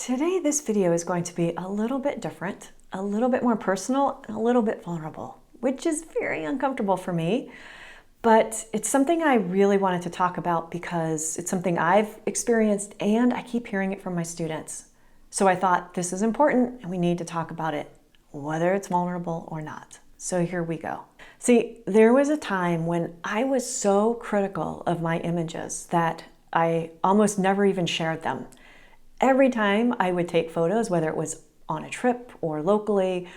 Today, this video is going to be a little bit different, a little bit more personal, and a little bit vulnerable, which is very uncomfortable for me. But it's something I really wanted to talk about because it's something I've experienced and I keep hearing it from my students. So I thought this is important and we need to talk about it, whether it's vulnerable or not. So here we go. See, there was a time when I was so critical of my images that I almost never even shared them. Every time I would take photos, whether it was on a trip or locally,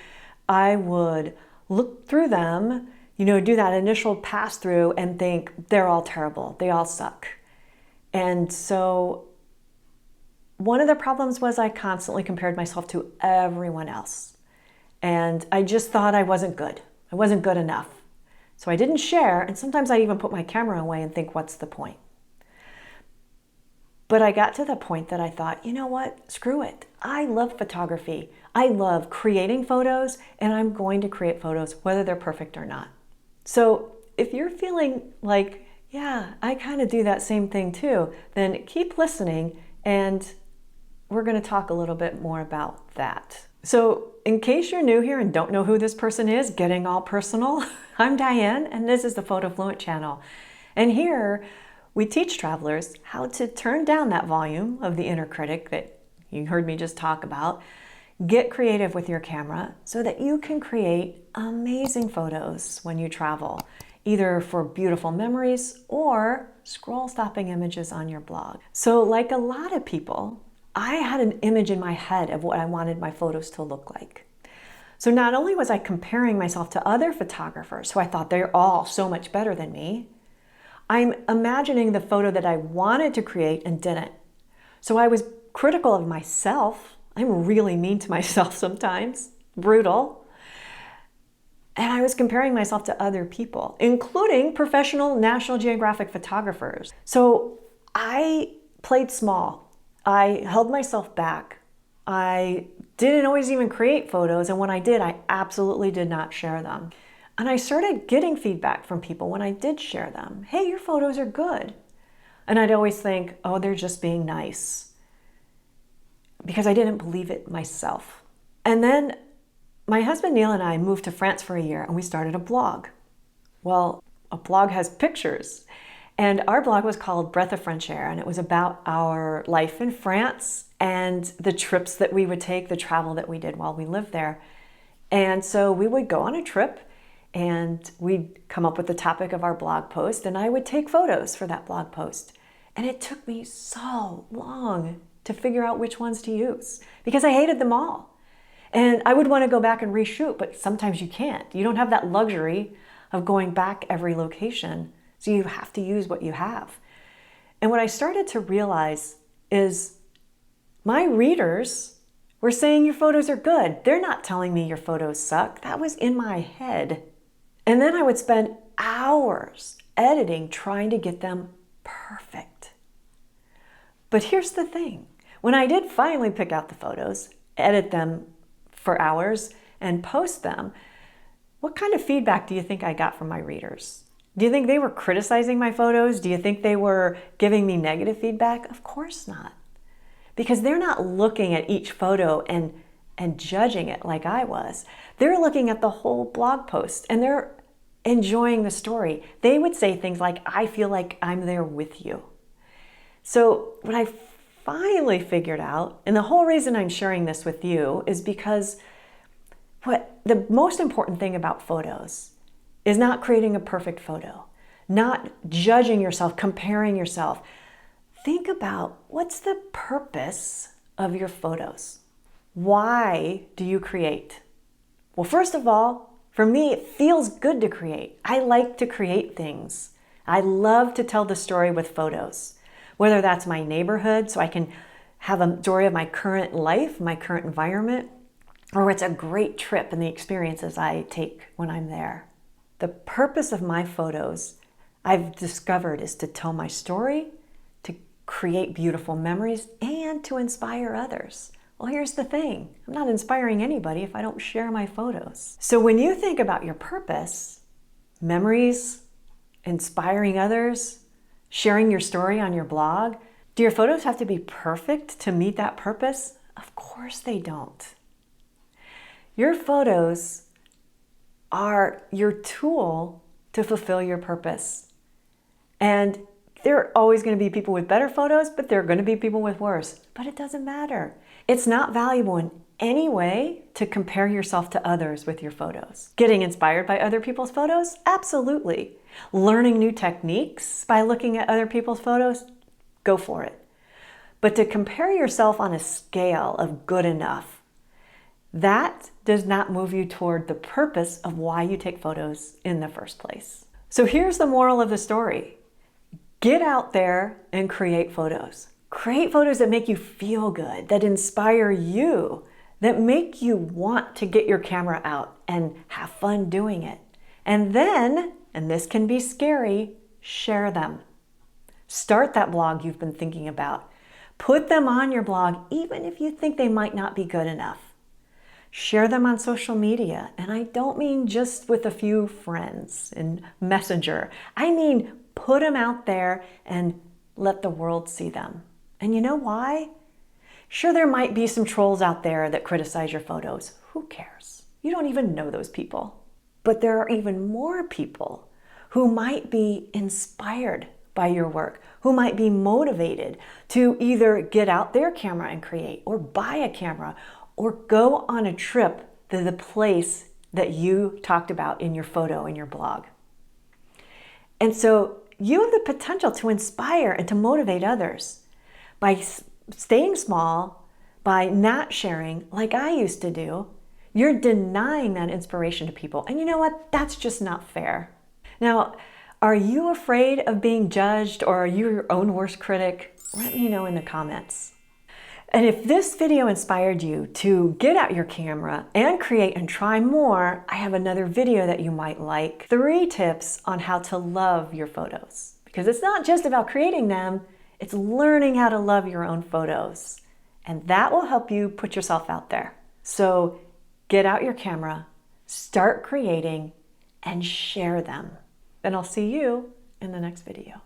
I would look through them, do that initial pass through and think they're all terrible, they all suck. And so one of the problems was I constantly compared myself to everyone else. And I just thought I wasn't good. I wasn't good enough. So I didn't share, and sometimes I even put my camera away and think, what's the point? But I got to the point that I thought, you know what, screw it. I love photography. I love creating photos, and I'm going to create photos whether they're perfect or not. So if you're feeling like, yeah, I kind of do that same thing too, then keep listening and we're going to talk a little bit more about that. So in case you're new here and don't know who this person is, getting all personal, I'm Diane and this is the PhotoFluent channel. And here we teach travelers how to turn down that volume of the inner critic that you heard me just talk about, get creative with your camera so that you can create amazing photos when you travel, either for beautiful memories or scroll-stopping images on your blog. So like a lot of people, I had an image in my head of what I wanted my photos to look like. So not only was I comparing myself to other photographers who I thought they're all so much better than me, I'm imagining the photo that I wanted to create and didn't. So I was critical of myself. I'm really mean to myself sometimes, brutal. And I was comparing myself to other people, including professional National Geographic photographers. So I played small. I held myself back. I didn't always even create photos, and when I did, I absolutely did not share them. And I started getting feedback from people when I did share them. Hey, your photos are good. And I'd always think, oh, they're just being nice, because I didn't believe it myself. And then my husband Neil and I moved to France for a year and we started a blog. Well, a blog has pictures. And our blog was called Breath of French Air, and it was about our life in France and the trips that we would take, the travel that we did while we lived there. And so we would go on a trip and we'd come up with the topic of our blog post, and I would take photos for that blog post. And it took me so long to figure out which ones to use because I hated them all. And I would want to go back and reshoot, but sometimes you can't. You don't have that luxury of going back every location. So you have to use what you have. And what I started to realize is my readers were saying your photos are good. They're not telling me your photos suck. That was in my head. And then I would spend hours editing, trying to get them perfect. But here's the thing. When I did finally pick out the photos, edit them for hours, and post them, what kind of feedback do you think I got from my readers? Do you think they were criticizing my photos? Do you think they were giving me negative feedback? Of course not. Because they're not looking at each photo and judging it like I was. They're looking at the whole blog post and they're enjoying the story. They would say things like, I feel like I'm there with you. So what I finally figured out, and the whole reason I'm sharing this with you is because the most important thing about photos is not creating a perfect photo, not judging yourself, comparing yourself. Think about what's the purpose of your photos? Why do you create? Well, first of all, for me, it feels good to create. I like to create things. I love to tell the story with photos, whether that's my neighborhood, so I can have a story of my current life, my current environment, or it's a great trip and the experiences I take when I'm there. The purpose of my photos, I've discovered, is to tell my story, to create beautiful memories, and to inspire others. Well, here's the thing. I'm not inspiring anybody if I don't share my photos. So when you think about your purpose, memories, inspiring others, sharing your story on your blog, do your photos have to be perfect to meet that purpose? Of course they don't. Your photos are your tool to fulfill your purpose. And there are always going to be people with better photos, but there are going to be people with worse. But it doesn't matter. It's not valuable in any way to compare yourself to others with your photos. Getting inspired by other people's photos? Absolutely. Learning new techniques by looking at other people's photos? Go for it. But to compare yourself on a scale of good enough, that does not move you toward the purpose of why you take photos in the first place. So here's the moral of the story. Get out there and create photos. Create photos that make you feel good, that inspire you, that make you want to get your camera out and have fun doing it. And then, and this can be scary, share them. Start that blog you've been thinking about. Put them on your blog, even if you think they might not be good enough. Share them on social media. And I don't mean just with a few friends in Messenger. I mean, put them out there and let the world see them. And you know why? Sure, there might be some trolls out there that criticize your photos. Who cares? You don't even know those people. But there are even more people who might be inspired by your work, who might be motivated to either get out their camera and create, or buy a camera, or go on a trip to the place that you talked about in your photo in your blog. And so you have the potential to inspire and to motivate others by staying small, by not sharing like I used to do. You're denying that inspiration to people. And you know what? That's just not fair. Now, are you afraid of being judged, or are you your own worst critic? Let me know in the comments. And if this video inspired you to get out your camera and create and try more, I have another video that you might like. 3 tips on how to love your photos. Because it's not just about creating them, it's learning how to love your own photos. And that will help you put yourself out there. So get out your camera, start creating, and share them. And I'll see you in the next video.